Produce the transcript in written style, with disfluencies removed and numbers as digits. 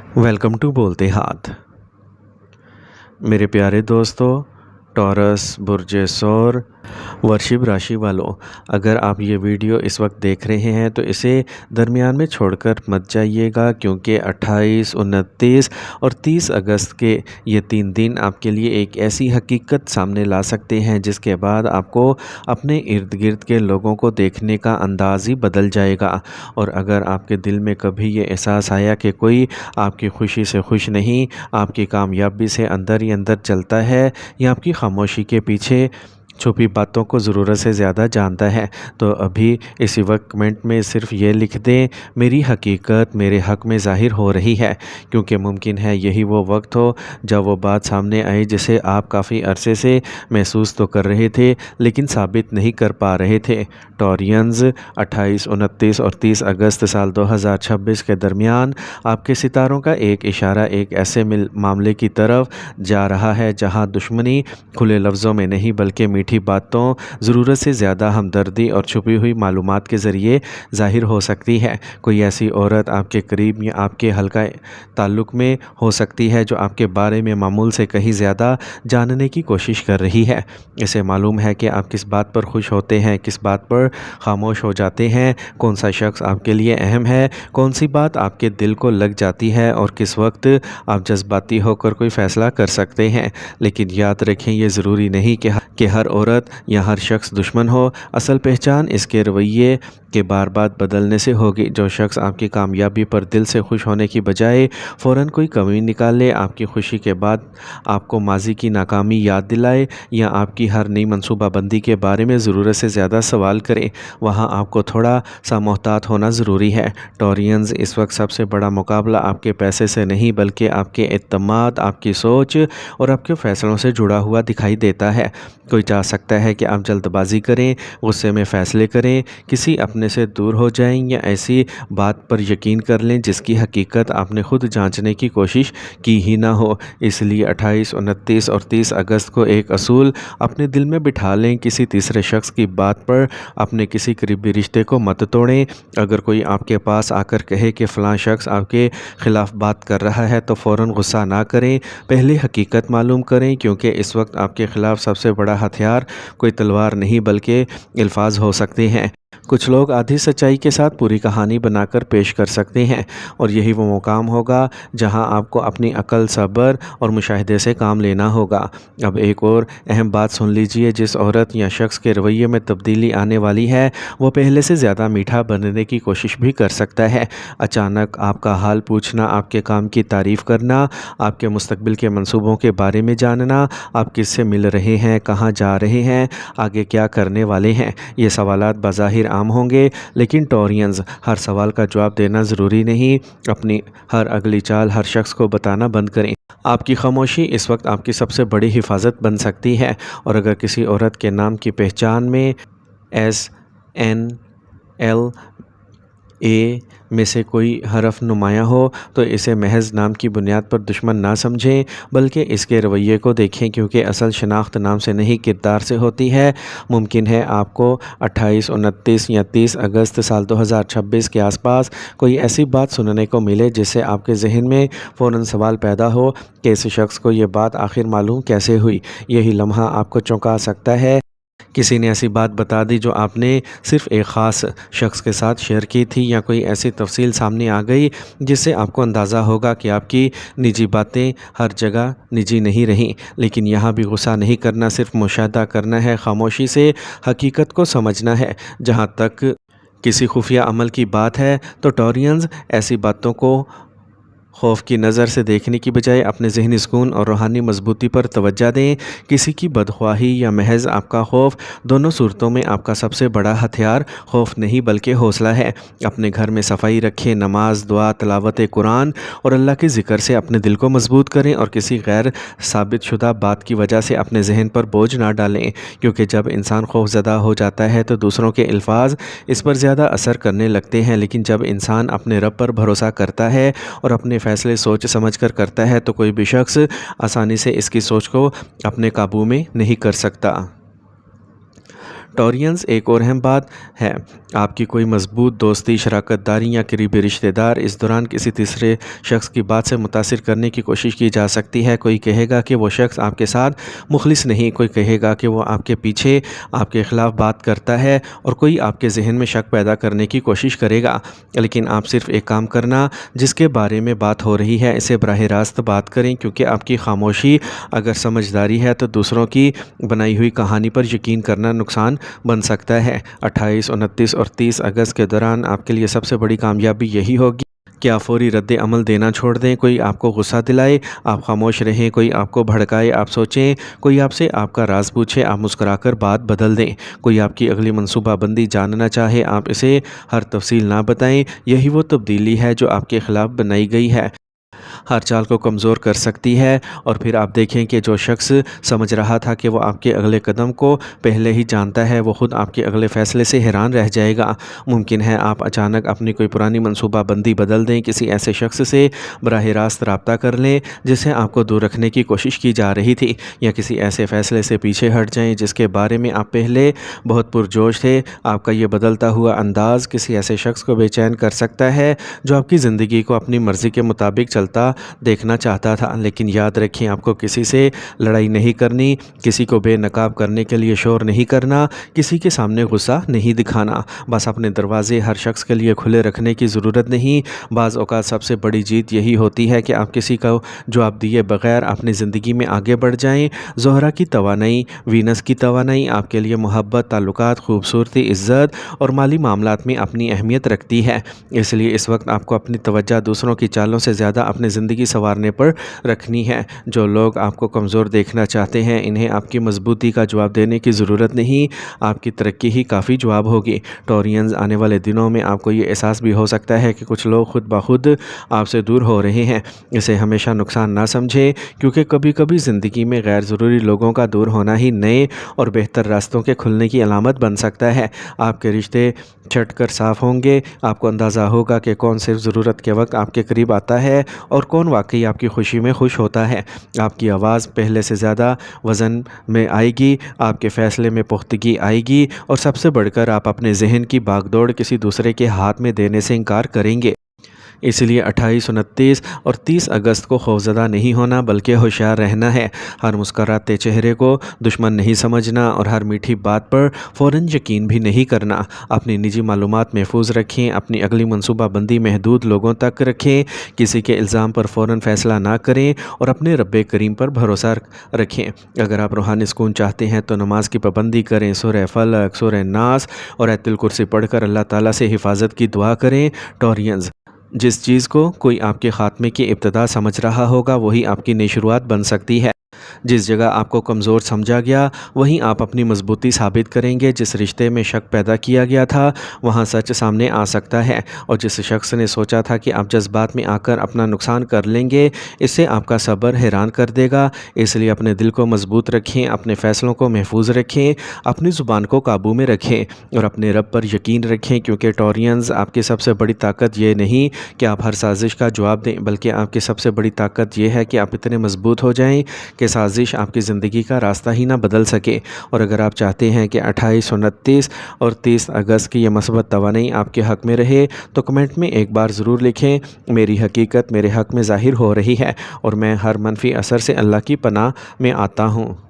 Welcome to बोलते हाथ। मेरे प्यारे दोस्तों, टॉरस बुर्ज सौर वृश्चिक राशि वालों, अगर आप ये वीडियो इस वक्त देख रहे हैं तो इसे दरमियान में छोड़कर मत जाइएगा, क्योंकि 28, 29 और 30 अगस्त के ये 3 दिन आपके लिए एक ऐसी हकीकत सामने ला सकते हैं जिसके बाद आपको अपने इर्द गिर्द के लोगों को देखने का अंदाज ही बदल जाएगा। और अगर आपके दिल में कभी ये एहसास आया कि कोई आपकी खुशी से खुश नहीं, आपकी कामयाबी से अंदर ही अंदर चलता है या आपकी खामोशी के पीछे छुपी बातों को ज़रूरत से ज़्यादा जानता है, तो अभी इसी वक्त कमेंट में सिर्फ ये लिख दें, मेरी हकीकत मेरे हक़ में ज़ाहिर हो रही है। क्योंकि मुमकिन है यही वो वक्त हो जब वो बात सामने आई जिसे आप काफ़ी अरसे से महसूस तो कर रहे थे लेकिन साबित नहीं कर पा रहे थे। टॉरियंस, 28, 29 और 30 अगस्त साल 2026 के दरमियान आपके सितारों का एक इशारा एक ऐसे मामले की तरफ जा रहा है जहाँ दुश्मनी खुले लफ्ज़ों में नहीं बल्कि मीठी बातों, ज़रूरत से ज़्यादा हमदर्दी और छुपी हुई मालूमात के ज़रिए ज़ाहिर हो सकती है। कोई ऐसी औरत आपके करीब या आपके हल्का ताल्लुक़ में हो सकती है जो आपके बारे में मामूल से कहीं ज़्यादा जानने की कोशिश कर रही है। इसे मालूम है कि आप किस बात पर खुश होते हैं, किस बात पर खामोश हो जाते हैं, कौन सा शख्स आपके लिए अहम है, कौन सी बात आपके दिल को लग जाती है और किस वक्त आप जज्बाती होकर कोई फ़ैसला कर सकते हैं। लेकिन याद रखें, ये ज़रूरी नहीं कि हर औरत या हर शख्स दुश्मन हो। असल पहचान इसके रवैये के बार बार बदलने से होगी। जो शख्स आपकी कामयाबी पर दिल से खुश होने की बजाय फ़ौरन कोई कमी निकाले, आपकी खुशी के बाद आपको माजी की नाकामी याद दिलाए या आपकी हर नई मनसूबाबंदी के बारे में ज़रूरत से ज़्यादा सवाल करे, वहाँ आपको थोड़ा सा मोहतात होना ज़रूरी है। टॉरियंस, इस वक्त सबसे बड़ा मुकाबला आपके पैसे से नहीं बल्कि आपके एतमाद, आपकी सोच और आपके फ़ैसलों से जुड़ा हुआ दिखाई देता है। कोई चाह सकता है कि आप जल्दबाजी करें, गुस्से में फ़ैसले करें, किसी अपने से दूर हो जाएं या ऐसी बात पर यकीन कर लें जिसकी हकीकत आपने खुद जांचने की कोशिश की ही ना हो। इसलिए 28, 29 और 30 अगस्त को एक असूल अपने दिल में बिठा लें, किसी तीसरे शख्स की बात पर अपने किसी करीबी रिश्ते को मत तोड़ें। अगर कोई आपके पास आकर कहे कि फ़लाँ शख्स आपके ख़िलाफ़ बात कर रहा है तो फ़ौरन गुस्सा ना करें, पहले हकीकत मालूम करें, क्योंकि इस वक्त आपके ख़िलाफ़ सबसे बड़ा हथियार कोई तलवार नहीं बल्कि अल्फाज हो सकते हैं। कुछ लोग आधी सच्चाई के साथ पूरी कहानी बनाकर पेश कर सकते हैं और यही वो मुकाम होगा जहां आपको अपनी अक्ल, सब्र और मुशाहिदे से काम लेना होगा। अब एक और अहम बात सुन लीजिए, जिस औरत या शख्स के रवैये में तब्दीली आने वाली है वो पहले से ज़्यादा मीठा बनने की कोशिश भी कर सकता है। अचानक आपका हाल पूछना, आपके काम की तारीफ़ करना, आपके मुस्तकबिल के मंसूबों के बारे में जानना, आप किससे मिल रहे हैं, कहाँ जा रहे हैं, आगे क्या करने वाले हैं, ये सवालात बज़ाहिर आम होंगे, लेकिन टॉरियंस, हर सवाल का जवाब देना ज़रूरी नहीं। अपनी हर अगली चाल हर शख्स को बताना बंद करें। आपकी खामोशी इस वक्त आपकी सबसे बड़ी हिफाजत बन सकती है। और अगर किसी औरत के नाम की पहचान में SNLA में से कोई हरफ नुमाया हो तो इसे महज नाम की बुनियाद पर दुश्मन ना समझें, बल्कि इसके रवैये को देखें, क्योंकि असल शनाख्त नाम से नहीं किरदार से होती है। मुमकिन है आपको 28, 29 या 30 अगस्त साल 2026 के आसपास कोई ऐसी बात सुनने को मिले जिससे आपके जहन में फ़ौरन सवाल पैदा हो कि इस शख्स को ये बात आखिर मालूम कैसे हुई। यही लम्हा आपको चौंका सकता है। किसी ने ऐसी बात बता दी जो आपने सिर्फ़ एक ख़ास शख्स के साथ शेयर की थी, या कोई ऐसी तफसील सामने आ गई जिससे आपको अंदाज़ा होगा कि आपकी निजी बातें हर जगह निजी नहीं रहीं। लेकिन यहाँ भी गुस्सा नहीं करना, सिर्फ मुशाहिदा करना है, खामोशी से हकीकत को समझना है। जहाँ तक किसी खुफिया अमल की बात है तो टॉरियंस, ऐसी बातों को खौफ की नज़र से देखने की बजाय अपने ज़हनी सुकून और रूहानी मजबूती पर तवज्जो दें। किसी की बदख्वाही या महज आपका खौफ, दोनों सूरतों में आपका सबसे बड़ा हथियार खौफ नहीं बल्कि हौसला है। अपने घर में सफाई रखें, नमाज, दुआ, तिलावत कुरान और अल्लाह के ज़िक्र से अपने दिल को मजबूत करें और किसी गैर साबित शुदा बात की वजह से अपने जहन पर बोझ ना डालें, क्योंकि जब इंसान खौफज़दा हो जाता है तो दूसरों के अल्फाज इस पर ज़्यादा असर करने लगते हैं। लेकिन जब इंसान अपने रब पर भरोसा करता है और अपने फैसले सोच समझ कर करता है तो कोई भी शख्स आसानी से इसकी सोच को अपने काबू में नहीं कर सकता। टॉरियंस एक और अहम बात है, आपकी कोई मजबूत दोस्ती, शराकत दारी या करीबी रिश्तेदार इस दौरान किसी तीसरे शख्स की बात से मुतासिर करने की कोशिश की जा सकती है। कोई कहेगा कि वो शख्स आपके साथ मुखलिस नहीं, कोई कहेगा कि वो आपके पीछे आपके ख़िलाफ़ बात करता है और कोई आपके जहन में शक पैदा करने की कोशिश करेगा। लेकिन आप सिर्फ़ एक काम करना, जिसके बारे में बात हो रही है इसे बराह रास्त बात करें, क्योंकि आपकी खामोशी अगर समझदारी है तो दूसरों की बनाई हुई कहानी पर यकीन करना नुकसान बन सकता है। 28, 29 और 30 अगस्त के दौरान आपके लिए सबसे बड़ी कामयाबी यही होगी कि आप फौरी रद्द अमल देना छोड़ दें। कोई आपको गुस्सा दिलाए, आप खामोश रहें। कोई आपको भड़काए, आप सोचें। कोई आपसे आपका राज पूछे, आप मुस्कुराकर बात बदल दें। कोई आपकी अगली मनसूबाबंदी जानना चाहे, आप इसे हर तफसील ना बताएं। यही वो तब्दीली है जो आपके ख़िलाफ़ बनाई गई है, हर चाल को कमज़ोर कर सकती है। और फिर आप देखें कि जो शख्स समझ रहा था कि वो आपके अगले कदम को पहले ही जानता है, वो ख़ुद आपके अगले फ़ैसले से हैरान रह जाएगा। मुमकिन है आप अचानक अपनी कोई पुरानी मनसूबाबंदी बदल दें, किसी ऐसे शख्स से बराह रास्त रब्ता कर लें जिसे आपको दूर रखने की कोशिश की जा रही थी, या किसी ऐसे फ़ैसले से पीछे हट जाएँ जिसके बारे में आप पहले बहुत पुरजोश थे। आपका ये बदलता हुआ अंदाज़ किसी ऐसे शख्स को बेचैन कर सकता है जो आपकी ज़िंदगी को अपनी मर्ज़ी के मुताबिक चलता देखना चाहता था। लेकिन याद रखें, आपको किसी से लड़ाई नहीं करनी, किसी को बेनकाब करने के लिए शोर नहीं करना, किसी के सामने गुस्सा नहीं दिखाना। बस अपने दरवाजे हर शख्स के लिए खुले रखने की ज़रूरत नहीं। बाज़ औक़ात सबसे बड़ी जीत यही होती है कि आप किसी को जवाब दिए बग़ैर अपनी ज़िंदगी में आगे बढ़ जाएं। ज़ोहरा की तवानाई, वीनस की तवानाई आपके लिए मोहब्बत, ताल्लुकात, खूबसूरती, इज़्ज़त और माली मामलात में अपनी अहमियत रखती है। इसलिए इस वक्त आपको अपनी तवज्जो दूसरों की चालों से ज़्यादा अपनी ज़िंदगी संवारने पर रखनी है। जो लोग आपको कमज़ोर देखना चाहते हैं, इन्हें आपकी मजबूती का जवाब देने की ज़रूरत नहीं, आपकी तरक्की ही काफ़ी जवाब होगी। टॉरियंस, आने वाले दिनों में आपको ये एहसास भी हो सकता है कि कुछ लोग खुद ब खुद आपसे दूर हो रहे हैं। इसे हमेशा नुकसान ना समझें, क्योंकि कभी कभी ज़िंदगी में गैर ज़रूरी लोगों का दूर होना ही नए और बेहतर रास्तों के खुलने की अलामत बन सकता है। आपके रिश्ते छट कर साफ़ होंगे। आपको अंदाज़ा होगा कि कौन सिर्फ ज़रूरत के वक्त आपके करीब आता है और कौन वाकई आपकी खुशी में खुश होता है। आपकी आवाज़ पहले से ज़्यादा वज़न में आएगी, आपके फ़ैसले में पुख्तगी आएगी, और सबसे बढ़कर आप अपने जहन की बागदौड़ किसी दूसरे के हाथ में देने से इनकार करेंगे। इसलिए 28, 29 और 30 अगस्त को खौफज़दा नहीं होना, बल्कि होशियार रहना है। हर मुस्कराते चेहरे को दुश्मन नहीं समझना और हर मीठी बात पर फ़ौरन यकीन भी नहीं करना। अपनी निजी मालूमात महफूज रखें, अपनी अगली मनसूबाबंदी महदूद लोगों तक रखें, किसी के इल्ज़ाम पर फ़ौरन फ़ैसला ना करें और अपने रब्बे करीम पर भरोसा रखें। अगर आप रूहानी सुकून चाहते हैं तो नमाज की पाबंदी करें, सूरह फलक, सूरह नास और आयतुल कुर्सी पढ़कर अल्लाह ताला से हिफाजत की दुआ करें। टॉरियंस, जिस चीज़ को कोई आपके ख़ात्मे की इब्तिदा समझ रहा होगा, वही आपकी नई शुरुआत बन सकती है। जिस जगह आपको कमज़ोर समझा गया, वहीं आप अपनी मजबूती साबित करेंगे। जिस रिश्ते में शक पैदा किया गया था, वहाँ सच सामने आ सकता है। और जिस शख्स ने सोचा था कि आप जज्बात में आकर अपना नुकसान कर लेंगे, इससे आपका सब्र हैरान कर देगा। इसलिए अपने दिल को मजबूत रखें, अपने फ़ैसलों को महफूज रखें, अपनी ज़ुबान को काबू में रखें और अपने रब पर यकीन रखें, क्योंकि टॉरियंस, आपकी सबसे बड़ी ताकत ये नहीं कि आप हर साजिश का जवाब दें, बल्कि आपकी सबसे बड़ी ताकत ये है कि आप इतने मजबूत हो जाएं कि साजिश आपकी ज़िंदगी का रास्ता ही ना बदल सके। और अगर आप चाहते हैं कि 28, 29 और 30 अगस्त की यह मस्बत तवानाई आपके हक़ में रहे, तो कमेंट में एक बार ज़रूर लिखें, मेरी हकीकत मेरे हक़ में ज़ाहिर हो रही है और मैं हर मनफी असर से अल्लाह की पनाह में आता हूँ।